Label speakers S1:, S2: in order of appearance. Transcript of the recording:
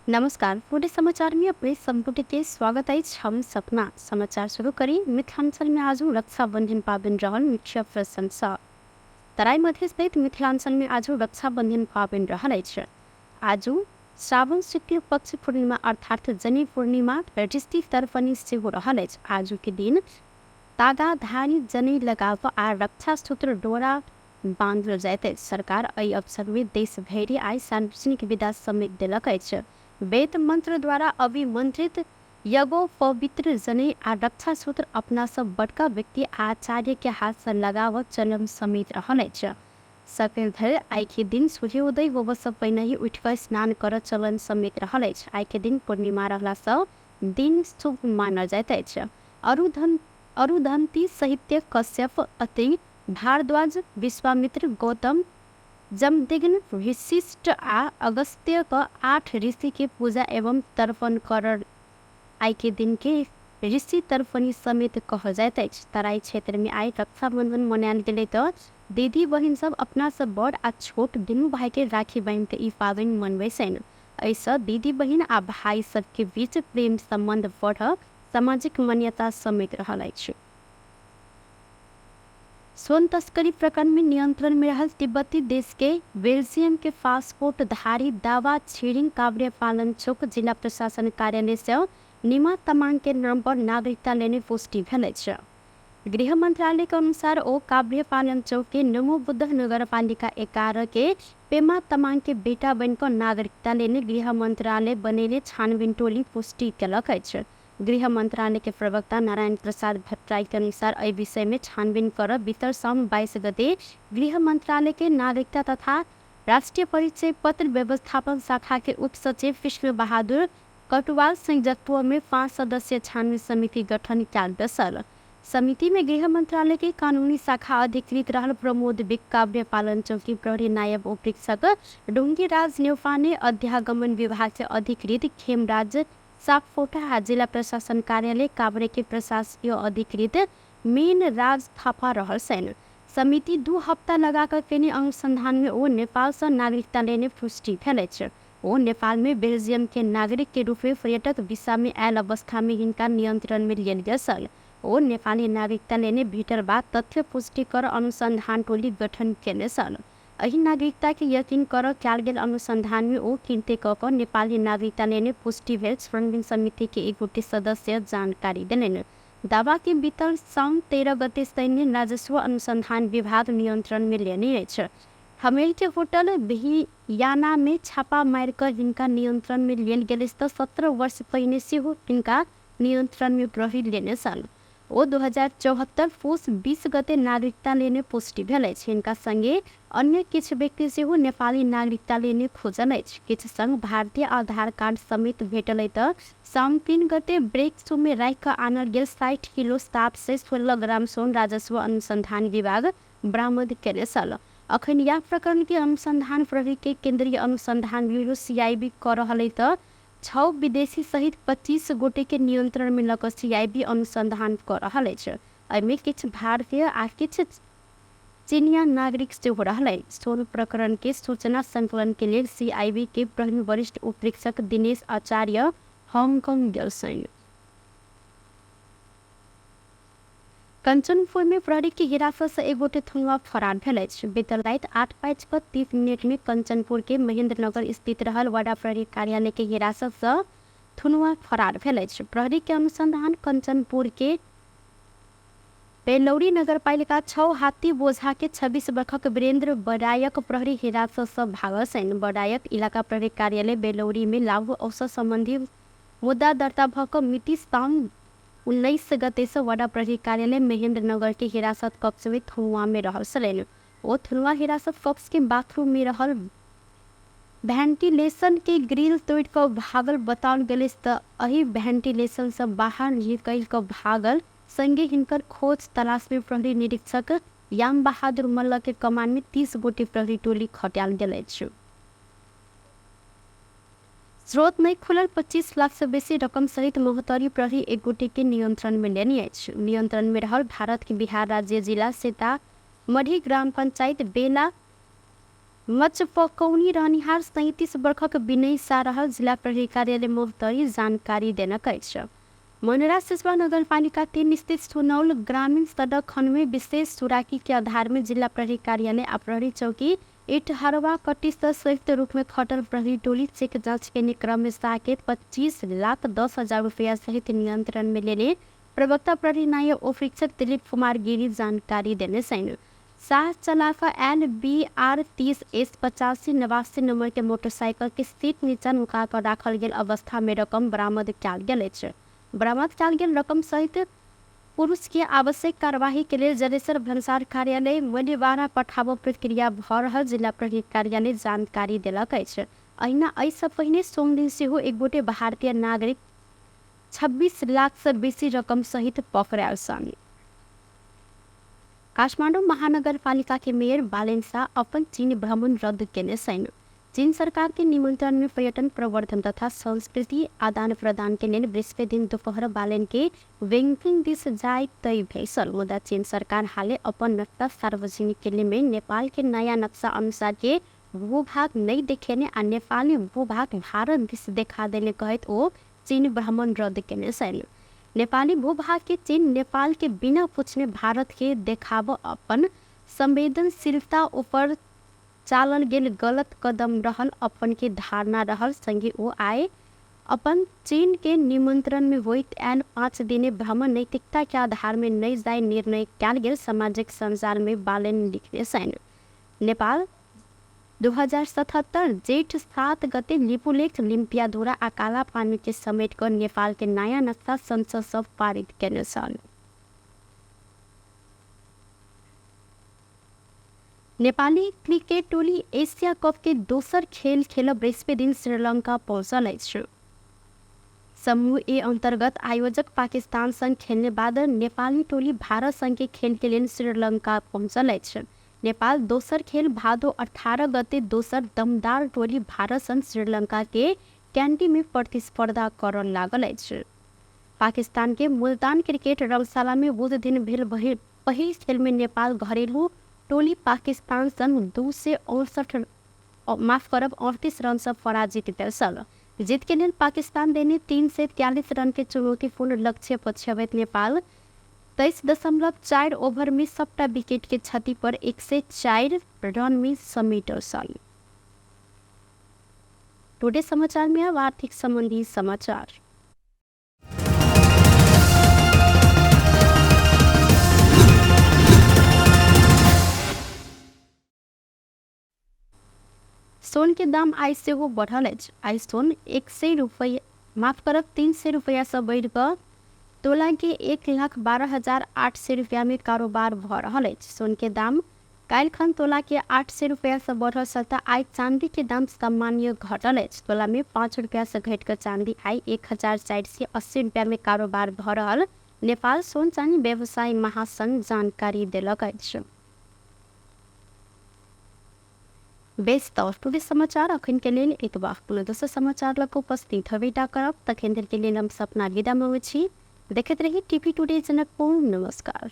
S1: नमस्कार। पूरे समाचार में अपने संपुट के स्वागत है। हम सपना समाचार शुरू करी। मिथिलांचल में आज रक्षाबंधन पावन रहल मुख्य प्रशंसा। तराई मध्य सहित मिथिलांचल में आज रक्षाबंधन पावन रहल अछि। आज श्रावण शुक्ल पक्ष पूर्णिमा अर्थात जनी पूर्णिमा ऋषि तर्पणी सेहो रहल अछि। आज के दिन तागा धानी जनी लगाव आ रक्षा सूत्र डोरा बांधल जाइत अछि। सरकार एहि अवसर में देश भरि आई सार्वजनिक विदा समेत देलक अछि। वेद मंत्र द्वारा अभिमंत्रित यगो पवित्र जने आ रक्षा सूत्र अपना सब बड़का व्यक्ति आचार्य के हाथ से लगाव चलम समेत रहल अछि। सकल धरि आई के दिन सूर्योदय होबऽ से पहिने ही उठिकऽ स्नान करऽ चलन समेत रहल अछि। आई के दिन पूर्णिमा रहला से दिन शुभ मानल जाइत अछि। अरुधंती साहित्य कश्यप अत्रि भारद्वाज विश्वामित्र गौतम जमदग्नि वशिष्ठ आ अगस्त्य का 8 ऋषि के पूजा एवं तर्पण कर आई के दिन के ऋषि तर्पणी समेत कहल जाइत अछि। तराई क्षेत्र में आई रक्षाबंधन मनायल गेले तो दीदी बहिन सब अपना सब बड़ आ छोट दुनू भाई के राखी बांध के ई पावनि मनबै छनि। ऐसा दीदी बहिन आ भाई सब के बीच प्रेम संबंध बढ़ सामाजिक मान्यता समेत रहल अछि। स्वर्ण तस्करी प्रकरण में नियंत्रण में रहल तिब्बती देश के बेल्जियम के पासपोर्ट धारी दावा छिरिंग काभ्रे पालन चौक जिला प्रशासन कार्यालय से निमा तमांग के नाम पर नागरिकता लेने पुष्टि भेल अछि। गृह मंत्रालय के अनुसार ओ काभ्रे पालन चौक के नमो बुद्ध नगर पालिका 11 के पेमा तमांग के बेटा बनकर नागरिकता लेने गृह मंत्रालय बनेले छानबीन टोली पुष्टि कलक अछि। गृह मंत्रालय के प्रवक्ता नारायण प्रसाद भट्टराई के अनुसार एहि विषय में छानबीन कर बीतर साउन 22 गते गृह मंत्रालय के नागरिकता तथा राष्ट्रीय परिचय पत्र व्यवस्थापन शाखा के उप सचिव कृष्ण बहादुर कटवाल संयुक्तत्व में 5 सदस्यीय छानबीन समिति गठन कयल गेल। समिति में गृह मंत्रालय के कानूनी शाखा अधिकृत रहल प्रमोद बिक काभ्रे पालन चौकी प्रहरी नायब उपरीक्षक डोंगी राज न्यौपाने अध्यागमन विभाग से अधिकृत खेमराज सापकोटा जिला प्रशासन कार्यालय काभ्रे के प्रशासकीय अधिकृत मीन राज थापा रहल छन्। समिति 2 हफ्ता लगाकर केने अनुसंधान में ओ नेपाल से नागरिकता लेने पुष्टि भेल अछि। ओ नेपाल में बेल्जियम के नागरिक के रूप में पर्यटक वीसा में आयल अवस्था में हिनका नियंत्रण में लियल गेल। ओ नेपाली नागरिकता लेने भीतर बाद तथ्य पुष्टि कर अनुसंधान टोली गठन केने छल। एहि नागरिकता के यकीन कर कयल गेल अनुसंधान में ओ किनते कऽ नेपाली नागरिकता लेने पुष्टि भेल छानबीन समिति के 1 सदस्य जानकारी देलनि। दावा के बीतर साउन 13 गते सैन्य राजस्व अनुसंधान विभाग नियंत्रण में लेने अछि। हमेल के होटल भियाना में छापा मार कर हिनका नियंत्रण में लेल गेल तऽ 17 वर्ष पहिने सेहो हिनका नियंत्रण में प्रहरी लेने छल। ओ 2074 पुस 20 गते नागरिकता लेने पुष्टि भेल अछि। हिनका संगे अन्य किछु व्यक्ति सेहो नेपाली नागरिकता लेने खोजल अछि। किछु संग भारतीय आधार कार्ड समेत भेटल तऽ साउन 3 गते ब्रेक शो में राखि कऽ आनल गेल 60 किलो साप से 16 ग्राम सोन राजस्व अनुसंधान विभाग बरामद केने छल। अखन यह प्रकरण के अनुसंधान प्रहरी के केंद्रीय अनुसंधान ब्यूरो CIB कर रहल तऽ 6 विदेशी सहित 25 गोटे के नियंत्रण में लग CIB अनुसंधान कर रहल अछि। एहिमे किछु भारतीय आ किछु चीनिया नागरिक सेहो रहल। सोन प्रकरण के सूचना संकलन के लिए CIB के प्रहरी वरिष्ठ उपरीक्षक दिनेश आचार्य हांगकांग गेल छनि। कंचनपुर में प्रहरी की हिरासत से 1 गोटे थुनुआ फरार भेल अछि। बीतर राति 8:30 में कंचनपुर के महेंद्र नगर स्थित रहल वडा प्रहरी कार्यालय के हिरासत से थुनुआ फरार भेल अछि। प्रहरी के अनुसंधान कंचनपुर के बेलौरी नगर पालिका 6 हाथी बोझा के 26 वर्षक वीरेंद्र बड़ायक प्रहरी हिरासत से भागल छनि। बड़ायक इलाका प्रहरी कार्यालय बेलौरी में लागू औषध संबंधी मुद्दा दर्ता भऽ कऽ मिति साउन 19 गते से वडा प्रहरी कार्यालय महेंद्र नगर के हिरासत कक्ष में थुनुआ में रहल छलनि। ओ थुनुआ हिरासत कक्ष के बाथरूम में रहल वेंटिलेशन के ग्रिल तोड़ कर भागल बताओल गेल तऽ एहि वेंटिलेशन से बाहर निकल कर भागल संगे हिनकर खोज तलाश में प्रहरी निरीक्षक याम बहादुर मल्ल के कमान में 30 गोटे प्रहरी टोली खटायल गेल अछि। स्रोत नहीं खुलल 25 लाख से बेसी रकम सहित मोहतरी प्रहरी 1 गोटे के नियंत्रण में लेने अछि। नियंत्रण में रहल भारत के बिहार राज्य जिला सीतामढ़ी ग्राम पंचायत बेला मच पकौनी रहनिहार 37 वर्षक विनय सारहल जिल्ला प्रहरी कार्यालय मोहतरी जानकारी देन गएको छ। मनोरा सिसवा नगरपालिका 3 स्थित सुनौल ग्रामीण सड़क खंड में विशेष सुराकी के आधार में जिला प्रहरी कार्यालय आ प्रहरी चौकी इटहरवा कटिस संयुक्त रूप में खटल प्रहरी टोली चेक जांच के क्रम में साकेत 25,10,000 रुपया सहित नियंत्रण में लेने प्रवक्ता प्रहरी नायक उपरीक्षक दिलीप कुमार गिरी जानकारी देने सैन। साह चलाका LBR 30S85 89 नंबर के मोटरसाइकिल के सीट नीचा नुका कर राखल गेल अवस्था में रकम बरामद कयल गेल अछि। बरामद कयल गेल रकम सहित पुरुष के आवश्यक कार्यवाही के लिए जलेसर भंसार कार्यालय मलिवाड़ा पठाबो प्रक्रिया भ रहल जिला प्रहरी कार्यालय जानकारी देलक अछि। अहिना एहि सँ पहिने सोम दिन सेहो एक गोटे भारतीय नागरिक 26 लाख से बेसी रकम सहित पकड़ायल छन्। काठमाडौँ महानगरपालिका के मेयर बालेन शाह अपन चीन भ्रमण रद्द केने छन्। चीन सरकार के निमंत्रण में पर्यटन प्रवर्धन तथा संस्कृति आदान प्रदान के लिए बृहस्पति दिन दोपहर बालेन के बेजिङ दिस जाय तय भैसल। मुदा चीन सरकार हाले अपन नक्शा सार्वजनिक के लिए में नेपाल के नया नक्शा अनुसार के भूभाग नहीं देखेने आ नेपाली भूभाग भारत दिस देखा देने कहत ओ चीन भ्रमण रद्द केने छन्। नेपाली भूभाग के चीन नेपाल के बिना पूछने भारत के देखाब अपन संवेदनशीलता ऊपर चालल गेल गलत कदम रहल अपन के धारणा रहल। संगे ओ आए अपन चीन के निमंत्रण में होइत एन 5 दिने भ्रमण नैतिकता के आधार में नहीं जाय निर्णय कयल गेल सामाजिक संजाल में बालेन लिखने छन्। नेपाल 2077 जेठ 7 गते लिपुलेख लिम्पियाधुरा आ काला पानी के समेट कर नेपाल के नया नक्शा संसद सब पारित केने छन्। नेपाली क्रिकेट टोली एशिया कप के दोसर खेल खेल बृहस्पति दिन श्रीलंका पहुंचल अछि। समूह ए अंतर्गत आयोजक पाकिस्तान संग खेलने बाद नेपाली टोली भारत संग के खेल के लिए श्रीलंका पहुंचल अछि। नेपाल दोसर खेल भादो 18 गते दोसर दमदार टोली भारत संग श्रीलंका के कैंडी में प्रतिस्पर्धा कर लागल अछि। पाकिस्तान के मुल्तान क्रिकेट रंगशाला में बुध दिन भेल पहिल खेल में नेपाल घरेलू टोली पाकिस्तान संग 38 रन से पराजित भेल। जीत के लिए पाकिस्तान देने 3 से 43 रन के चुनौतीपूर्ण लक्ष्य पछ्यावैत नेपाल 23.4 ओवर में सबटा विकेट के क्षति पर 104 रन में समेटल छल। टुडे समाचार में अब आर्थिक संबंधी समाचार। सोन के दाम आई से हो बढ़ल अछि। आई सोन 300 रुपया से बढ़ कर तोला के 1,12,800 रुपया में कारोबार भ रहल अछि। सोन के दाम काल्हि खन तोला के 800 रुपया से बढ़ल सता आई चांदी के दाम सामान्य घटल अछि। तोला में 5 रुपया से घट कर चांदी आई 1,480 रुपया में कारोबार भ रहल नेपाल सोन चांदी व्यवसाय महासंघ जानकारी देलक अछि। बेस्ट टुडे समाचार अखन के लेल एतबा। पुनः दोसर समाचार लग उपस्थित हवेटा करब तखन के लेल हम सपना विदा में छी। देखते रही टीवी टुडे जनकपुर। नमस्कार।